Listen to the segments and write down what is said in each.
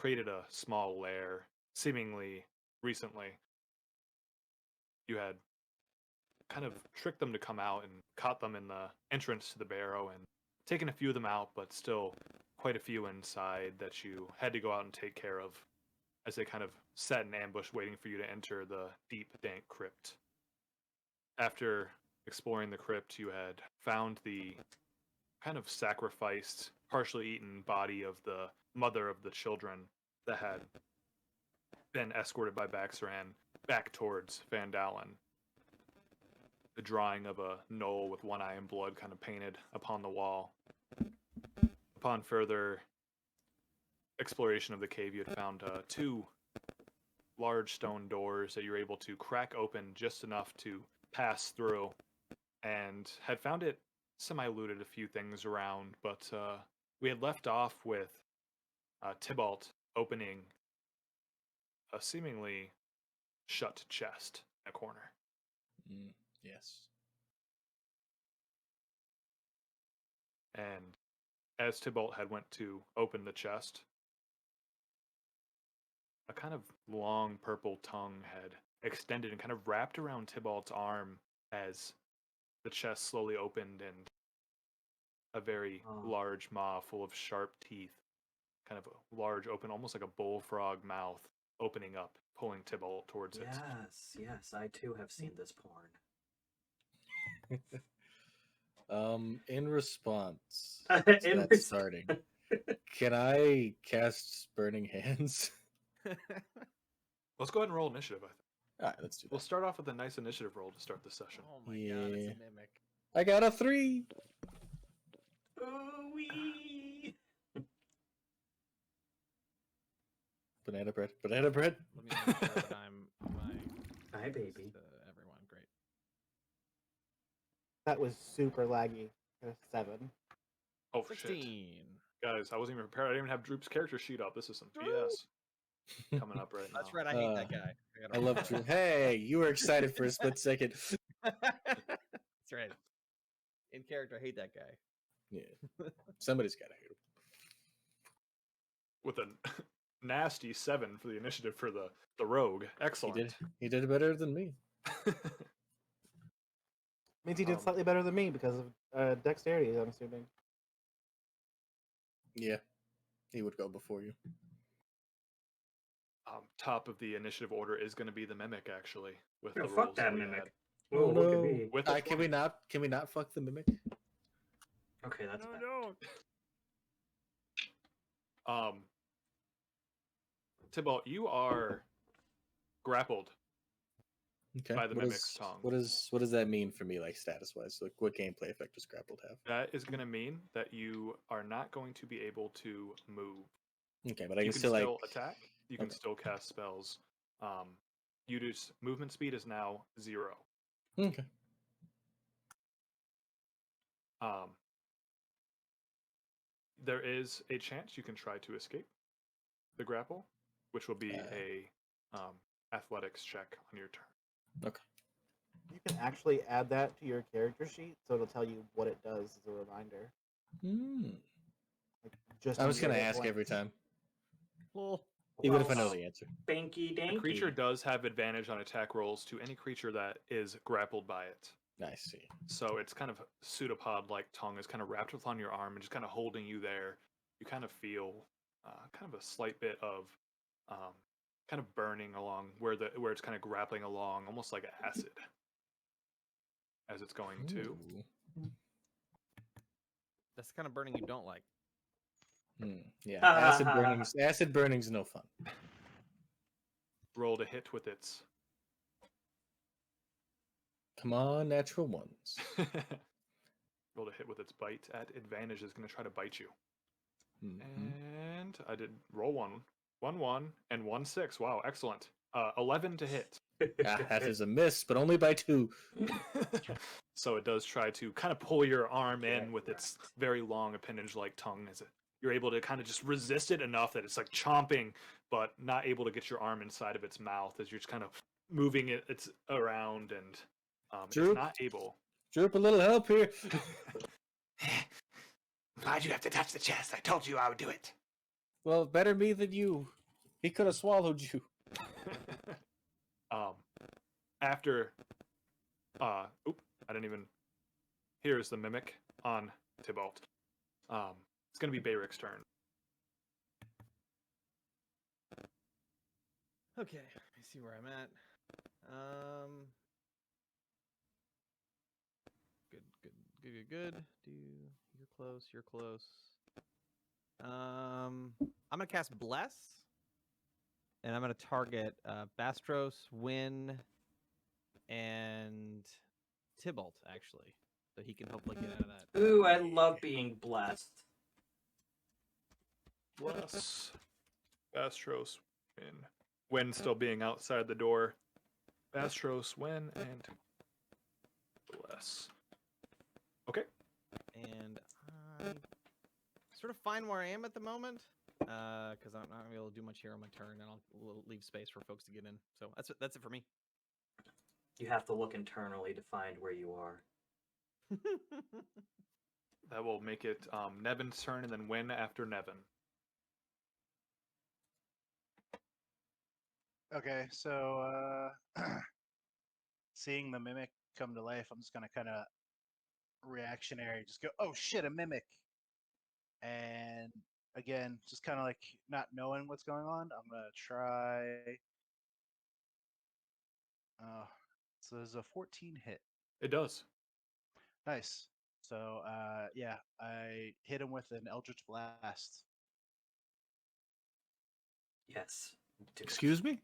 created a small lair, seemingly recently. You had kind of tricked them to come out and caught them in the entrance to the barrow and taken a few of them out, but still quite a few inside that you had to go out and take care of as they kind of sat in ambush waiting for you to enter the deep, dank crypt. After exploring the crypt, you had found the kind of sacrificed, partially eaten body of the mother of the children that had been escorted by Baxaran back towards Vandalen. The drawing of a gnoll with one eye and blood kind of painted upon the wall. Upon further exploration of the cave, you had found two large stone doors that you were able to crack open just enough to pass through, and had found it semi-looted a few things around, but we had left off with Tybalt opening a seemingly shut chest in a corner. Yes. And as Tybalt had went to open the chest, a kind of long purple tongue had extended and kind of wrapped around Tybalt's arm as the chest slowly opened, and a very large maw full of sharp teeth, kind of a large open, almost like a bullfrog mouth, opening up, pulling Tybalt towards it. Yes, I too have seen this porn. In response to that starting, can I cast Burning Hands? Let's go ahead and roll initiative, I think. All right, let's do that. We'll start off with a nice initiative roll to start the session. Oh my god, it's a mimic. I got a 3. Ooh-wee. Banana bread. Let me make sure that I'm my Hi, baby. everyone. Great. That was super laggy. 7. Oh, 16. shit. Guys, I wasn't even prepared. I didn't even have Droop's character sheet up. This is some BS coming up right now. That's right, I hate that guy. I love Drew. Hey, you were excited for a split second. That's right. In character, I hate that guy. Yeah. Somebody's got to hate him. With a nasty 7 for the initiative for the rogue. Excellent. He did better than me. Means he did slightly better than me because of dexterity, I'm assuming. Yeah. He would go before you. Top of the initiative order is going to be the mimic, actually. With No, the fuck rolls that we mimic. had. Whoa, look at me. With Can we not fuck the mimic? Okay, that's bad. No. Tybalt, you are grappled Okay. by the mimic's tongue. What does that mean for me, like status wise? Like, what gameplay effect does grappled have? That is going to mean that you are not going to be able to move. Okay, but I You can can still attack. You can still cast spells. Movement speed is now 0. Okay. There is a chance you can try to escape the grapple, which will be a athletics check on your turn. Okay. You can actually add that to your character sheet, so it'll tell you what it does as a reminder. Like, just I was going to ask every time. Well, Even if I know the answer. Banky danky. The creature does have advantage on attack rolls to any creature that is grappled by it. I see. So it's kind of pseudopod-like tongue is kind of wrapped upon your arm and just kind of holding you there. You kind of feel kind of a slight bit of kind of burning along where it's kind of grappling along, almost like acid, as it's going to. that's the kind of burning you don't like. Yeah, acid burning's no fun. Roll to hit with its. Come on, natural ones. Roll to hit with its bite at advantage. Is going to try to bite you. And I did roll 1, and 1, 6. Wow, excellent. 11 to hit. That is a miss, but only by 2. So it does try to kind of pull your arm in with its very long appendage-like tongue. You're able to kind of just resist it enough that it's like chomping, but not able to get your arm inside of its mouth as you're just kind of moving it's around, and it's not able. Droop, a little help here. Why'd you have to touch the chest? I told you I would do it. Well, better me than you. He could have swallowed you. After, I didn't even. Here's the mimic on Tybalt. It's gonna be Bayric's turn. Okay, let me see where I'm at. Good. You're close. You're close. I'm gonna cast Bless, and I'm gonna target Bastros, Win, and Tybalt actually, so he can hopefully get out of that. Ooh, I love being blessed. Bless. Bastros, Win. Win still being outside the door. Bastros, Win, and Bless. Okay. And I sort of fine where I am at the moment, because I'm not gonna be able to do much here on my turn, and I'll leave space for folks to get in. So that's it for me. You have to look internally to find where you are. That will make it Nevin's turn and then Win after Nevin. Okay, so seeing the mimic come to life, I'm just gonna kind of reactionary, just go, "Oh shit, a mimic!" And again, just kind of like not knowing what's going on, I'm gonna try. So there's a 14 hit. It does. Nice. So yeah, I hit him with an Eldritch Blast. Yes. Do it. Excuse me?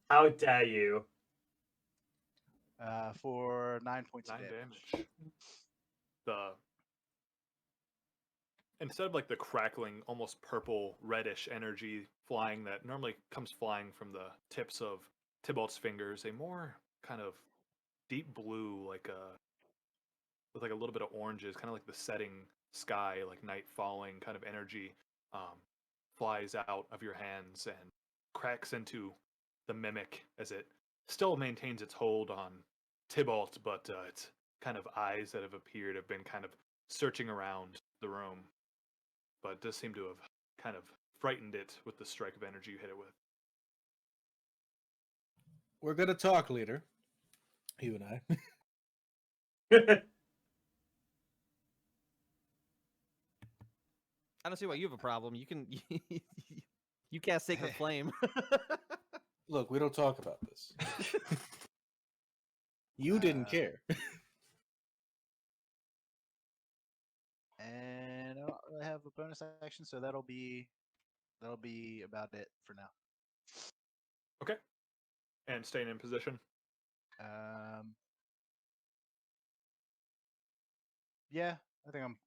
How dare you? For 9 points 9 of damage. Instead of like the crackling, almost purple, reddish energy flying that normally comes flying from the tips of Tybalt's fingers, a more kind of deep blue, with like a little bit of oranges, kind of like the setting sky, like night falling kind of energy, flies out of your hands and cracks into the mimic as it still maintains its hold on Tybalt, but its kind of eyes that have appeared have been kind of searching around the room, but does seem to have kind of frightened it with the strike of energy you hit it with. We're gonna talk later. You and I. I don't see why you have a problem. You can you cast Sacred Flame. Look, we don't talk about this. You didn't care. And I don't really have a bonus action, so that'll be about it for now. Okay. And staying in position. Yeah, I think I'm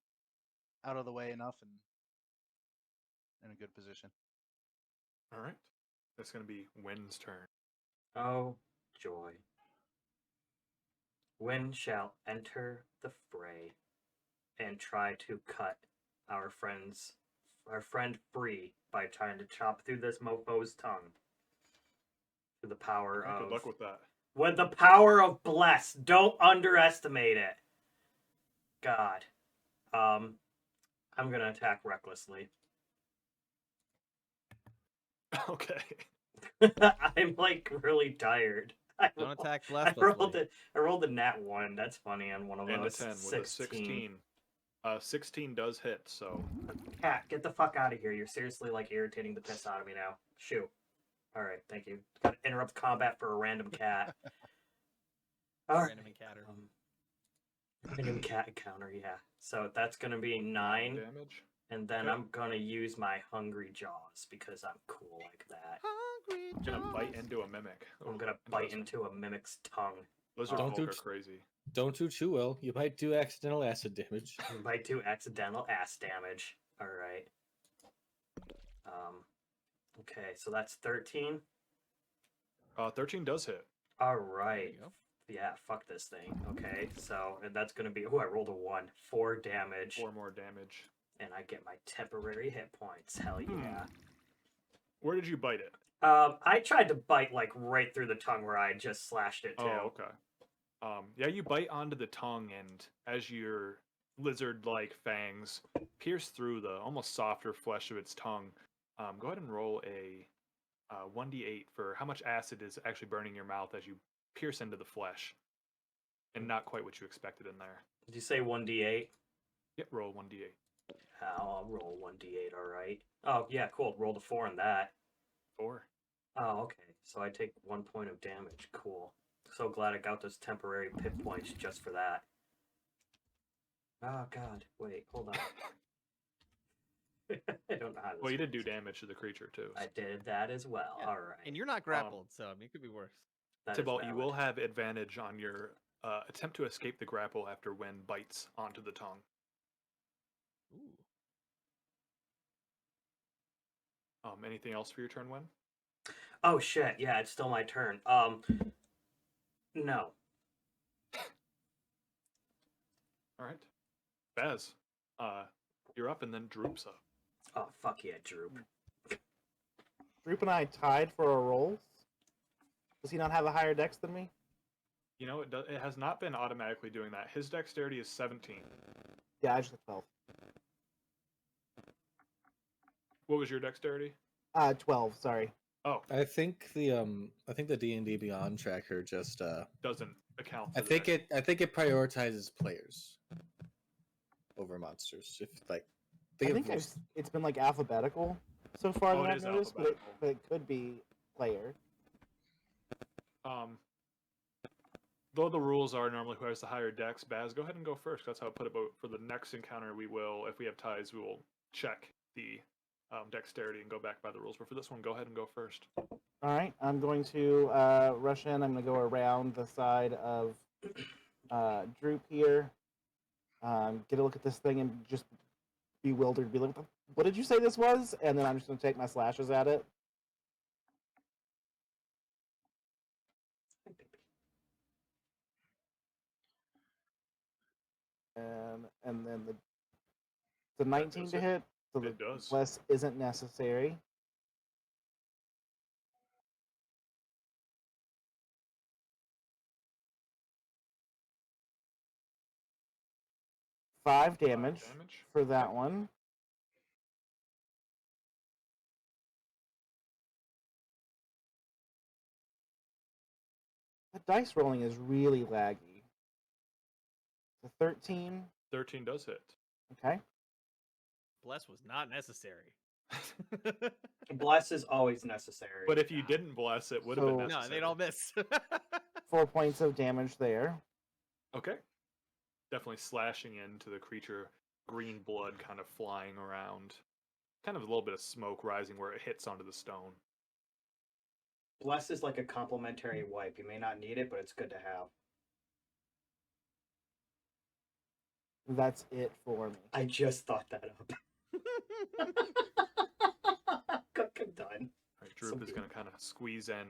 out of the way enough and in a good position. All right. That's going to be Win's turn. Oh, joy. Win shall enter the fray and try to cut our friend free by trying to chop through this mofo's tongue. Through the power of... Good luck with that. With the power of bless. Don't underestimate it. God. I'm gonna attack recklessly. Okay. I'm like really tired. Don't attack I blessedly. rolled a nat 1. That's funny on one of And a those. 10 with a 16. 16 does hit, so... Cat, get the fuck out of here. You're seriously like irritating the piss out of me now. Shoo. Alright, thank you. Gotta interrupt combat for a random cat. Alright. Random encounter. Random cat encounter, yeah. So that's gonna be 9. damage. And then Okay. I'm gonna use my Hungry Jaws because I'm cool like that. Hungry Gonna bite Jaws. into a mimic. I'm gonna bite into a mimic's tongue. Lizard Don't folk do are crazy. Don't do too well. You might do accidental acid damage. Bite to accidental ass damage. Alright. Okay, so that's 13. 13 does hit. Alright. you go. Yeah, fuck this thing. Okay, so and that's gonna be... Oh, I rolled a 1. 4 damage. 4 more damage. And I get my temporary hit points. Hell yeah. Where did you bite it? I tried to bite like right through the tongue where I just slashed it too. Oh, okay. Yeah, you bite onto the tongue, and as you're lizard-like fangs pierce through the almost softer flesh of its tongue. Go ahead and roll a 1d8 for how much acid is actually burning your mouth as you pierce into the flesh, and not quite what you expected in there. Did you say 1d8? Yep, roll 1d8. I'll roll 1d8, alright. Oh, yeah, cool. Rolled a 4 on that. 4. Oh, okay. So I take 1 point of damage. Cool. So glad I got those temporary pit points just for that. Oh, God. Wait, hold on. I don't know how this Well, you did do works. damage to the creature too. I did that as well. Yeah, Alright. And you're not grappled, so I mean, it could be worse. That is Tybalt, you valid. will have advantage on your attempt to escape the grapple after wind bites onto the tongue. Ooh. Anything else for your turn, Wen? Oh, shit. Yeah, it's still my turn. No. All right. Baz, you're up, and then Droop's up. Oh, fuck yeah, Droop. Droop and I tied for our rolls. Does he not have a higher dex than me? You know, it has not been automatically doing that. His dexterity is 17. Yeah, I just got 12. What was your dexterity? 12, sorry. Oh, I think the D&D Beyond tracker just doesn't account for I think it prioritizes players over monsters. If like I think it's been like alphabetical so far Oh, that it I've is noticed, but alphabetical. it could be player. Though the rules are normally who has the higher dex, Baz, go ahead and go first. That's how I put it. But for the next encounter, we will, if we have ties, we will check the dexterity and go back by the rules. But for this one, go ahead and go first. All right, I'm going to rush in. I'm going to go around the side of Droop here. Get a look at this thing and just bewildered. Be like, what did you say this was? And then I'm just going to take my slashes at it. And then the 19 does to it. hit, so It the does. bless isn't necessary. Five damage for that Okay. one. The dice rolling is really laggy. The 13. 13 does hit. Okay. Bless was not necessary. Bless is always necessary. But if you didn't bless, it would have been So- necessary. No, they'd all miss. 4 points of damage there. Okay. Definitely slashing into the creature, green blood kind of flying around. Kind of a little bit of smoke rising where it hits onto the stone. Bless is like a complimentary wipe. You may not need it, but it's good to have. That's it for me. I just thought that up. I'm done. Right, Droop is going to kind of squeeze in,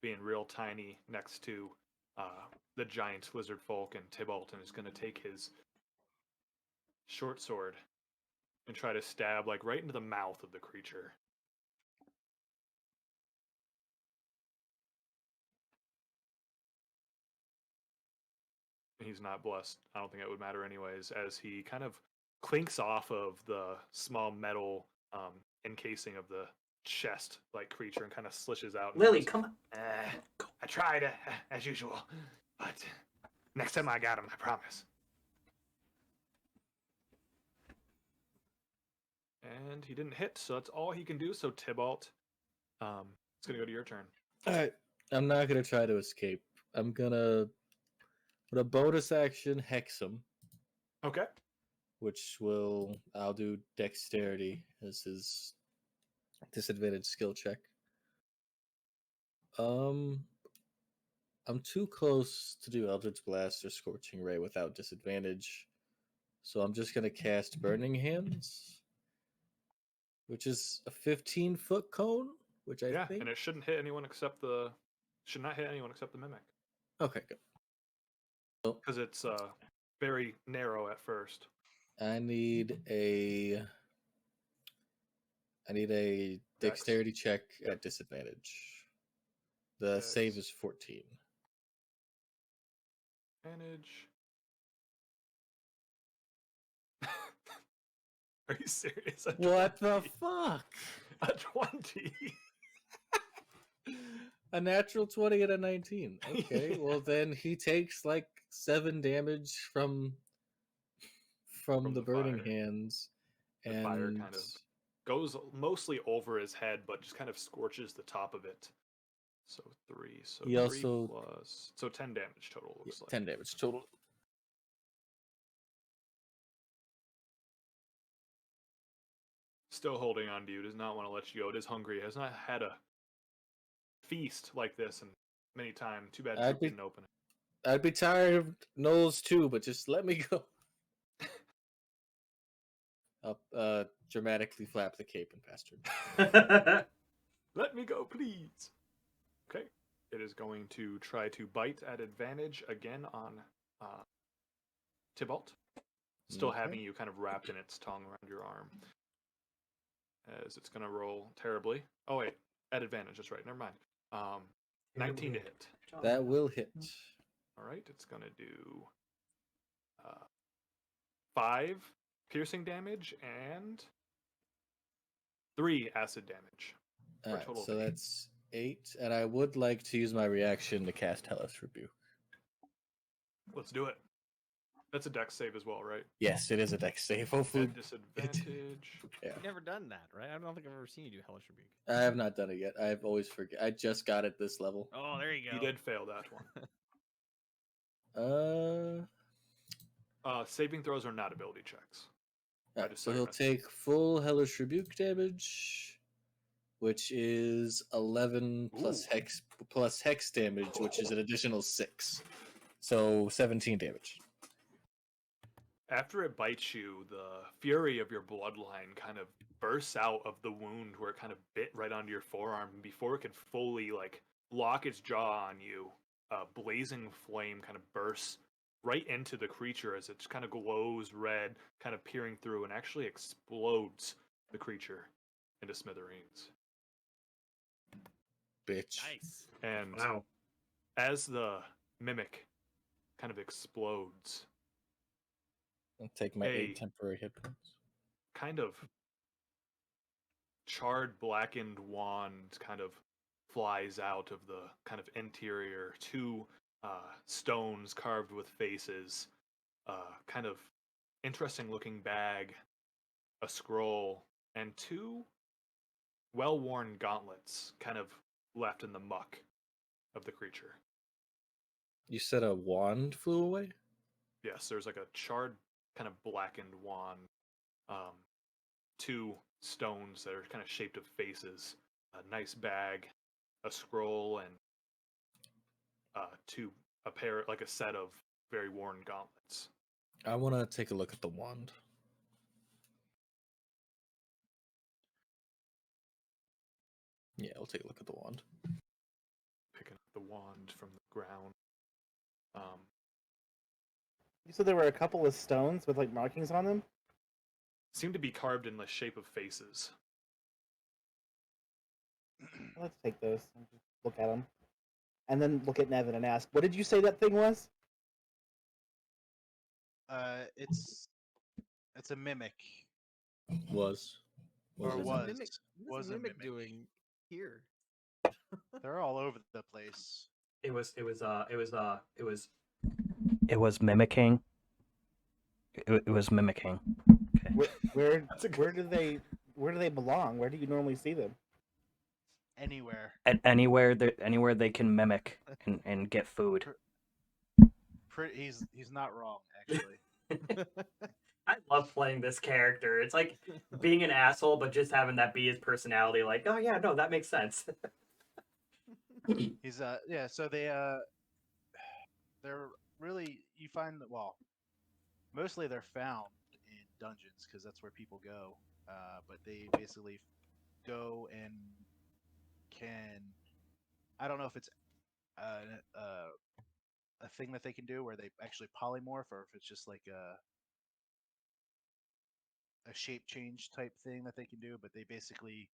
being real tiny next to the giant lizard folk, and Tybalt is going to take his short sword and try to stab like right into the mouth of the creature. He's not blessed. I don't think it would matter anyways, as he kind of clinks off of the small metal encasing of the chest like creature and kind of slishes out. And Lily, goes, come on. I tried as usual, but next time I got him, I promise. And he didn't hit, so that's all he can do. So Tybalt, it's gonna go to your turn. All right, I'm not gonna try to escape. I'm gonna with a bonus action hex him, Okay. which I'll do dexterity as his disadvantage skill check. I'm too close to do Eldritch Blast or Scorching Ray without disadvantage, so I'm just gonna cast Burning Hands, which is a 15-foot cone, which I think. And it shouldn't hit anyone except the. Should not hit anyone except the mimic Okay, good. because it's very narrow at first. I need a Dex. dexterity check Yep. at disadvantage. The Dex. save is 14. Advantage. Are you serious? A What the 20? fuck? A 20. A natural 20 and a 19. Okay, well Yeah. then he takes like 7 damage from From the the burning fire. hands, The fire and kind of goes mostly over his head, but just kind of scorches the top of it. So 3. So He 3 also- plus. So 10 damage total, yeah, looks like. 10 damage total. Still holding on to you. Does not want to let you go. It is hungry. Has not had a feast like this in many times. Too bad I'd Troop be- didn't open it. I'd be tired of Knowles too, but just let me go. I'll dramatically flap the cape and pass turn. Let me go, please. Okay. It is going to try to bite at advantage again on Tybalt. Still Okay. having you kind of wrapped in its tongue around your arm. As it's going to roll terribly. Oh, wait. At advantage. That's right. Never mind. 19 to hit. That will hit. All right. It's going to do 5 piercing damage and 3 acid damage. All right, total of so 8. that's 8, and I would like to use my reaction to cast Hellish Rebuke. Let's do it. That's a dex save as well, right? Yes, it is a dex save. Hopefully, At disadvantage. yeah. You've never done that, right? I don't think I've ever seen you do Hellish Rebuke. I have not done it yet. I've always forget. I just got it this level. Oh, there you go. You did fail that one. Uh, Saving throws are not ability checks. I alright, just so saw your he'll message. take full Hellish Rebuke damage, which is 11 plus Ooh. hex damage, which is an additional 6. So 17 damage. After it bites you, the fury of your bloodline kind of bursts out of the wound where it kind of bit right onto your forearm. And before it could fully lock its jaw on you, a blazing flame kind of bursts right into the creature as it just kind of glows red, kind of peering through, and actually explodes the creature into smithereens. Bitch. Nice. And Wow. as the mimic kind of explodes, I'll take my 8 Hey. temporary hit points. kind of charred, blackened wand kind of flies out of the kind of interior. 2 stones carved with faces, kind of interesting looking bag, a scroll, and 2 well worn gauntlets kind of left in the muck of the creature. You said a wand flew away? Yes, there's like a charred, kind of blackened wand, 2 stones that are kind of shaped of faces, a nice bag, a scroll, and a set of very worn gauntlets. I want to take a look at the wand. Yeah, I'll take a look at the wand. Picking up the wand from the ground. You said there were a couple of stones with like markings on them. Seem to be carved in the shape of faces. Let's take those and just look at them, and then look at Nevin and ask, "What did you say that thing was?" It's a mimic. Was. Or What is was. a mimic? What Was is a a mimic mimic. doing here? They're all over the place. It was mimicking. It was mimicking. Okay. Where That's a good- where do they belong? Where do you normally see them? Anywhere. At anywhere they can mimic and get food. He's not wrong, actually. I love playing this character. It's like being an asshole, but just having that be his personality. Like, oh yeah, no, that makes sense. He's yeah. So they're really, you find that, well, mostly they're found in dungeons because that's where people go. But they basically go and can, I don't know if it's a thing that they can do where they actually polymorph, or if it's just like a shape change type thing that they can do. But they basically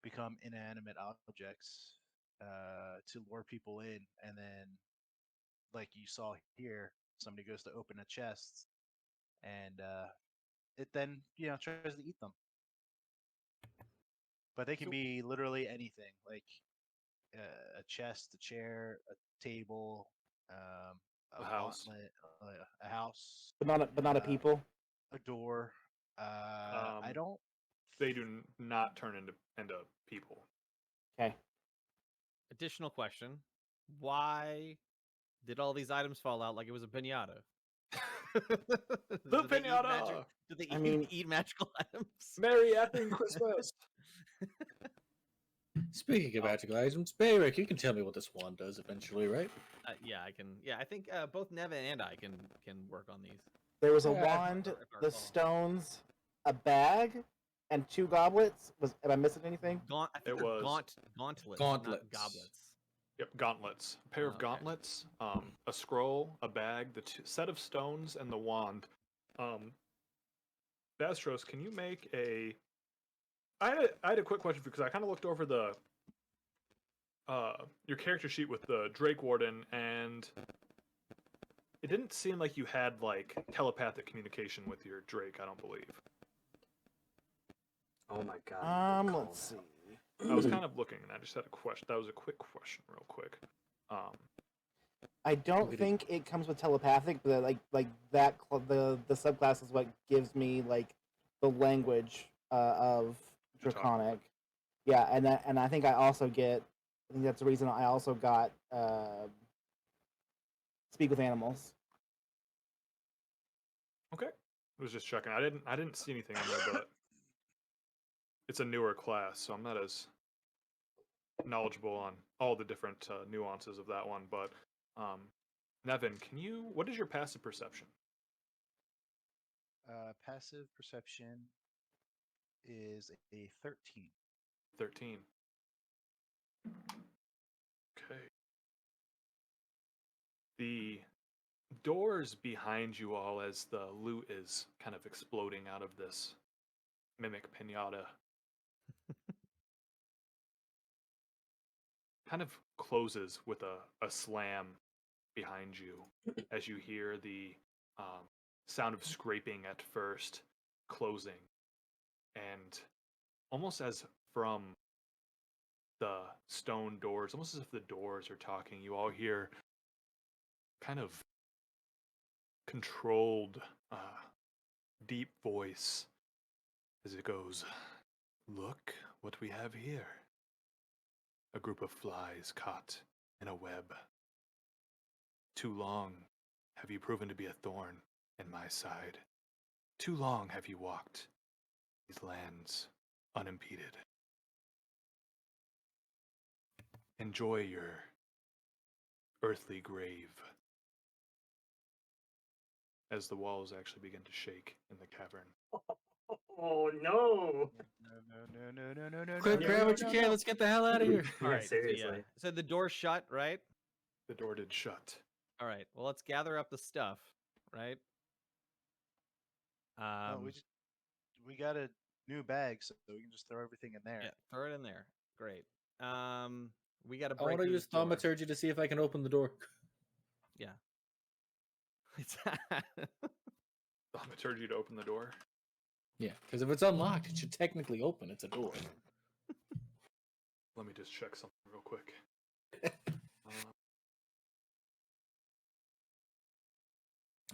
become inanimate objects to lure people in, and then, like you saw here, somebody goes to open a chest, and it then tries to eat them. But they can So- be literally anything, like a chest, a chair, a table, a house. gauntlet, a house, but not a Uh, people. a door. I don't. They do not turn into people. Okay. Additional question: why did all these items fall out like it was a pinata? The Do they eat pinata! Do they I mean- eat magical items? Merry effing Christmas! Speaking of Oh. magical items, Bayrick, you can tell me what this wand does eventually, right? Yeah, I can. Yeah, I think both Nevin and I can work on these. There was a Yeah. wand, If I the recall. stones, a bag, and 2 goblets. Am I missing anything? I think It they're was- gauntlets, Gauntlets. not goblets. Yep, gauntlets. A pair of Okay. gauntlets, a scroll, a bag, the set of stones, and the wand. Bastros, can you make a? I had a quick question because I kind of looked over the your character sheet with the Drake Warden, and it didn't seem like you had like telepathic communication with your Drake. I don't believe. Oh my god. Let's see. I was kind of looking, and I just had a question. That was a quick question, real quick. I don't Look at it. think it comes with telepathic, but like that the subclass is what gives me like the language of To talk. Draconic. Yeah, and I think I also get. I think that's the reason I also got speak with animals. Okay, I was just checking. I didn't see anything in there, but it's a newer class, so I'm not as knowledgeable on all the different nuances of that one. But Nevin, what is your passive perception? Passive perception is a 13. 13. Okay. The doors behind you all, as the loot is kind of exploding out of this mimic pinata, kind of closes with a slam behind you as you hear the sound of scraping at first, closing, and almost as from the stone doors, almost as if the doors are talking, you all hear kind of controlled, deep voice as it goes, "Look what we have here. A group of flies caught in a web. Too long have you proven to be a thorn in my side. Too long have you walked these lands unimpeded. Enjoy your earthly grave." As the walls actually begin to shake in the cavern. Oh no! No. Quick, no, grab no, what you can. Let's get the hell out of here. All Yeah, right, seriously. So the door's shut, right? The door did shut. All right. Well, let's gather up the stuff, right? No, we got a new bag, so we can just throw everything in there. Yeah, throw it in there. Great. We got to I break want to through use this door. thaumaturgy to see if I can open the door. Yeah. It's Thaumaturgy to open the door. Yeah, because if it's unlocked, it should technically open. It's a door. Let me just check something real quick.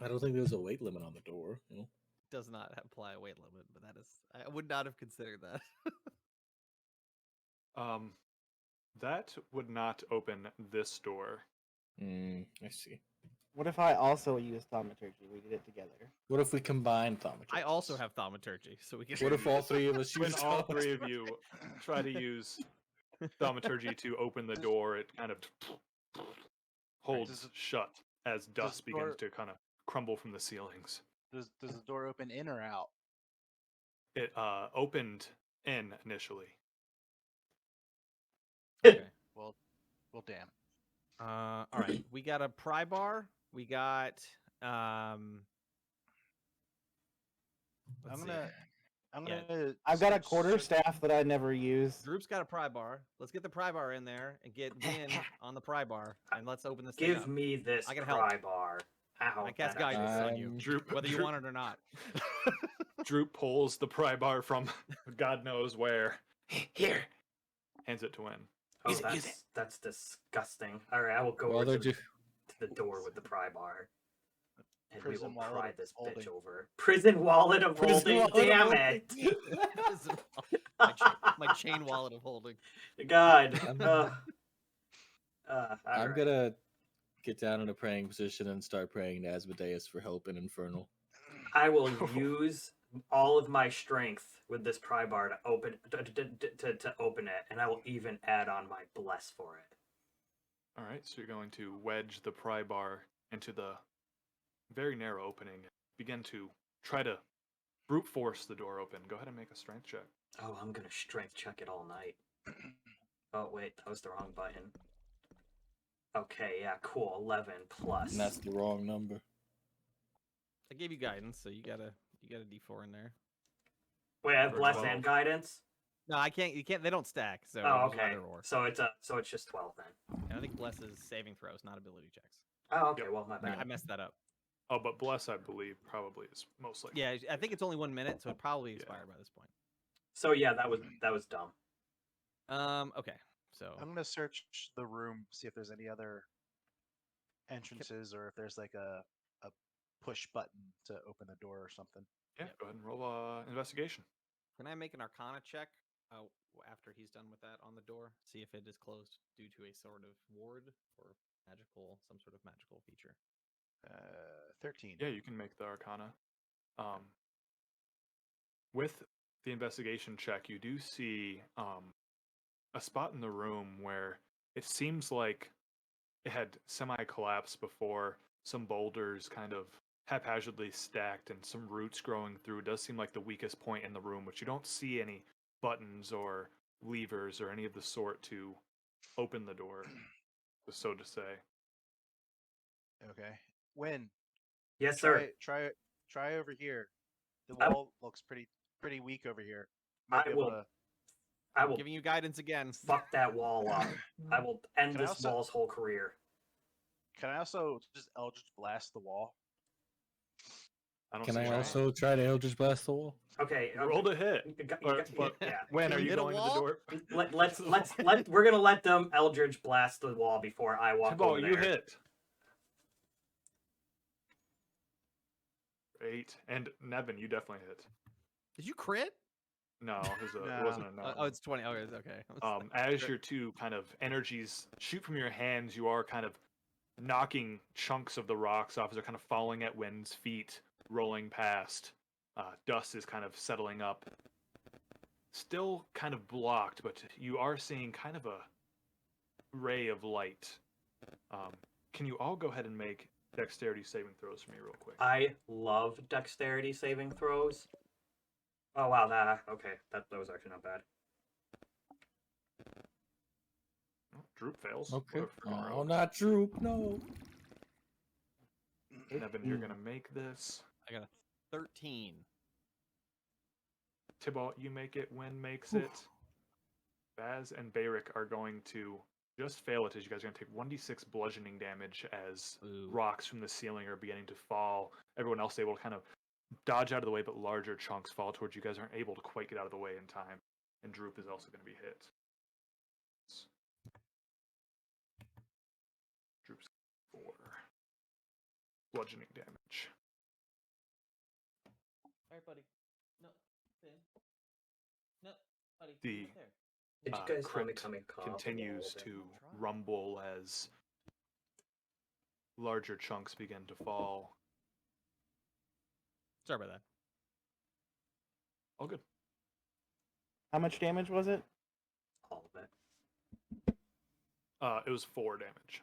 I don't think there's a weight limit on the door. You know? does not apply a weight limit, but that is I would not have considered that. That would not open this door. I see. What if I also use thaumaturgy? We did it together. What if we combine thaumaturgy? I also have thaumaturgy, so we can. What if all three of us When use all three of thaumaturgy? you try to use thaumaturgy to open the door, it kind of holds Does it- shut as dust the begins door- to kind of crumble from the ceilings. Does the door open in or out? It opened in initially. Okay. Well, damn. All right. We got a pry bar. We got I'm let's see. gonna. I've got a search- quarterstaff that I never use. Group's got a pry bar. Let's get the pry bar in there and get Win on the pry bar, and let's open this thing Give up. me this I can help. pry bar. Ow, I cast that actually guidance hurt. on you, Droop, whether you Droop- want it or not. Droop pulls the pry bar from God knows where. Here. Hands it to Win. Oh, Use it. that's disgusting. All right, I will go While over they're to do- the door with the pry bar. And we will Prison wallet pry of this holding. bitch over. Prison wallet of Prison holding. wallet of Damn holding. it! my chain wallet of holding. God. I'm- All I'm right. gonna get down in a praying position and start praying to Asmodeus for help in Infernal. I will use all of my strength with this pry bar to open to open it, and I will even add on my bless for it. All right, so you're going to wedge the pry bar into the very narrow opening and begin to try to brute force the door open. Go ahead and make a strength check. Oh, I'm gonna strength check it all night. Oh wait, that was the wrong button. Okay, yeah, cool. 11 plus. And that's the wrong number. I gave you guidance, so you got a D4 in there. Wait, I have For bless 12. and guidance. No, I can't. You can't. They don't stack. So Oh, it's okay. either or. So it's just 12 then. And I think bless is saving throws, not ability checks. Oh, okay. Well, my bad. I messed that up. Oh, but bless, I believe, probably is most likely. Yeah, I think it's only 1 minute, so it probably expired by this point. So yeah, that was dumb. Okay. So I'm gonna search the room, see if there's any other entrances or if there's like a push button to open the door or something. Yeah, go ahead and roll investigation. can I make an Arcana check after he's done with that on the door? See if it is closed due to a sort of ward or some sort of magical feature. 13. Yeah, you can make the Arcana. With the investigation check, you do see a spot in the room where it seems like it had semi-collapsed before. Some boulders kind of haphazardly stacked and some roots growing through. It does seem like the weakest point in the room, but you don't see any buttons or levers or any of the sort to open the door, so to say. Okay. Win. Yes, sir. Try over here. The I- wall looks pretty weak over here. Might I be able will- to- I I'm will giving you guidance again. fuck that wall up. I will end Can I this also- wall's whole career. Can I also just Eldritch Blast the wall? I don't Can see I why. also try to Eldritch Blast the wall? Okay. You rolled a hit? But yeah. when Can are you you hit a going to the wall? door? We're gonna let them Eldritch blast the wall before I walk Tibalt, over there. you hit. 8. And Nevin, you definitely hit. Did you crit? No, it No. wasn't a no. Oh, it's 20. Oh, it's okay. As your two kind of energies shoot from your hands, you are kind of knocking chunks of the rocks off as they're kind of falling at Wind's feet, rolling past. Dust is kind of settling up. Still kind of blocked, but you are seeing kind of a ray of light. Can you all go ahead and make dexterity saving throws for me real quick? I love dexterity saving throws. Oh wow, that was actually not bad. Oh, Droop fails. Okay. What a freaking Oh, rogue. not Droop. No. Nevin, you're gonna make this. I got a 13. Tybalt, you make it. Win makes it. Baz and Bayrick are going to just fail it as you guys are going to take 1d6 bludgeoning damage as Ooh. rocks from the ceiling are beginning to fall. Everyone else is able to kind of dodge out of the way, but larger chunks fall towards you. Guys aren't able to quite get out of the way in time. And Droop is also going to be hit. Droop's 4 bludgeoning damage. All right, buddy. No, no, buddy. The Did you guys tell me crypt coming continues to rumble as larger chunks begin to fall. Sorry about that. All good. How much damage was it? all of it? It was 4 damage.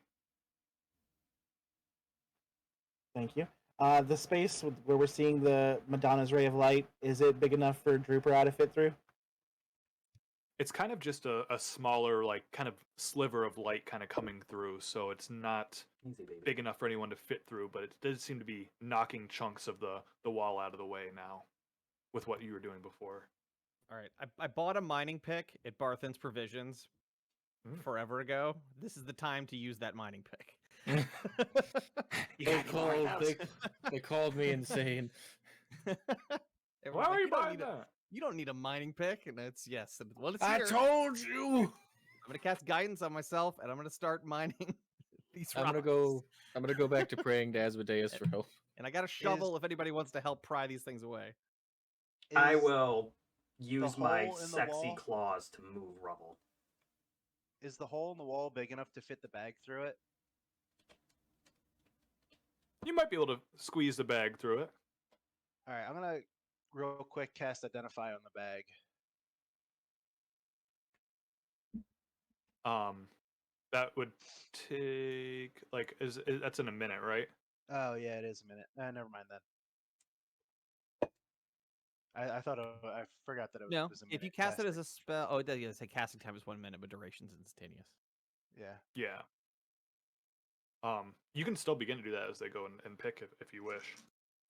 Thank you. The space where we're seeing the Madonna's ray of light, is it big enough for Drooper to fit through? It's kind of just a smaller, like, kind of sliver of light kind of coming through, so it's not Easy, baby. big enough for anyone to fit through, but it does seem to be knocking chunks of the wall out of the way now with what you were doing before. All right, I bought a mining pick at Barthen's Provisions forever ago. This is the time to use that mining pick. They called me insane. Why Everyone's are like, you don't buying need that? you don't need a mining pick, and it's yes. And, well, it's I here. told you. I'm gonna cast guidance on myself, and I'm gonna start mining these I'm rocks. gonna go back to praying to Asmodeus for help. And I got a shovel if anybody wants to help pry these things away. I Is will use my hole in the sexy wall- claws to move rubble. Is the hole in the wall big enough to fit the bag through it? You might be able to squeeze the bag through it. All right, I'm gonna real quick cast Identify on the bag. That would take like that's in a minute, right? Oh yeah, it is a minute. Never mind then. I thought I forgot that it No, was a minute. if you cast it as casting. a spell, oh, it does. Yeah, say casting time is 1 minute, but duration's instantaneous. Yeah. Yeah. You can still begin to do that as they go and pick if you wish.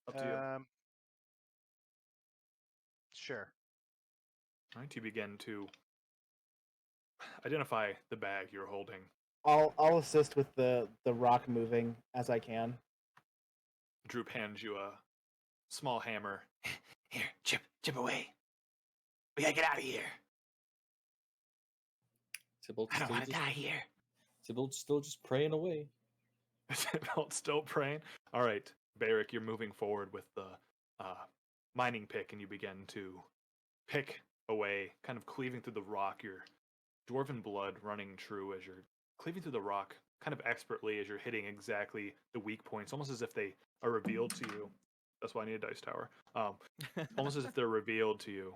Up to you. Sure. All right, you begin to identify the bag you're holding. I'll assist with the rock moving as I can. Droop hands you a small hammer. Here, chip away. We gotta get out of here. Tybalt's I don't still want to just- die here. Tybalt's still just praying away. Tybalt still praying. All right, Barrick, you're moving forward with the mining pick, and you begin to pick away, kind of cleaving through the rock. Your dwarven blood running true as you're cleaving through the rock, kind of expertly as you're hitting exactly the weak points, almost as if they are revealed to you. That's why I need a dice tower. Almost as if they're revealed to you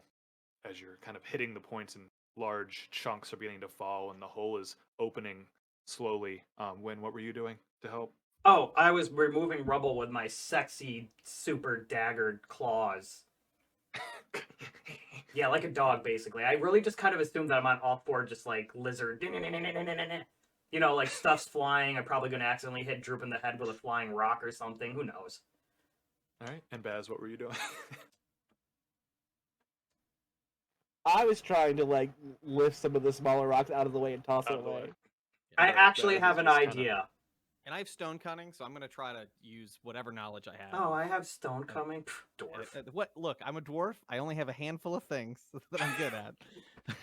as you're kind of hitting the points, and large chunks are beginning to fall, and the hole is opening slowly. What were you doing to help? Oh, I was removing rubble with my sexy, super daggered claws. Yeah, like a dog, basically. I really just kind of assumed that I'm on all four, just like lizard. You know, like stuff's flying. I'm probably going to accidentally hit Droop in the head with a flying rock or something. Who knows? All right, and Baz, what were you doing? I was trying to like lift some of the smaller rocks out of the way and toss Out it of the away. way. I Alright, actually Baz have is an just kinda- idea. And I have stone cutting, so I'm gonna try to use whatever knowledge I have. Oh, I have stone coming. Pff, And, dwarf. what? Look, I'm a dwarf. I only have a handful of things that I'm good at.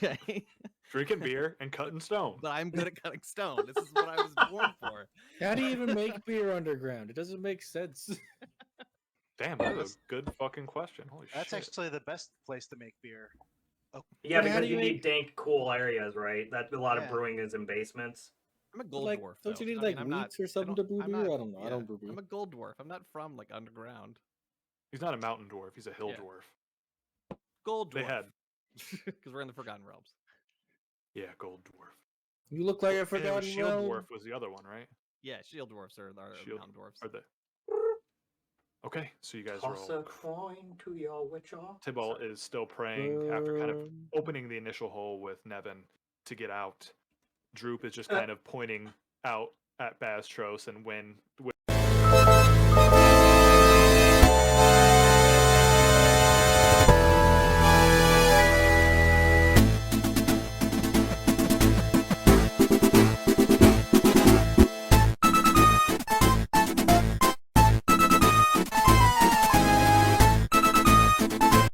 Okay, Drinking beer and cutting stone. but I'm good at cutting stone. This is what I was born for. How do you even make beer underground? It doesn't make sense. Damn, that's a good fucking question. Holy That's shit. actually the best place to make beer. Yeah, But how because do you you need dank, cool areas, right? That's a lot of Yeah. brewing is in basements. I'm a gold Like, dwarf. don't you though. need I like mean, I'm not- wheat or I something don't- to brew I'm beer? not- I don't know. I yeah, don't brew beer. I'm a gold dwarf. I'm not from like underground. He's not a mountain dwarf, he's a hill Yeah. dwarf. Gold They dwarf. had Because we're in the Forgotten Realms. yeah, gold dwarf. You look like a And it was forgotten shield realm. dwarf was the other one, right? Yeah, shield dwarfs are Shield mountain dwarfs. Are they? Okay, so you guys Toss roll. a coin to your witcher. Tybalt is still praying after kind of Um, opening the initial hole with Nevin to get out. Droop is just kind of pointing out at Bastros, and when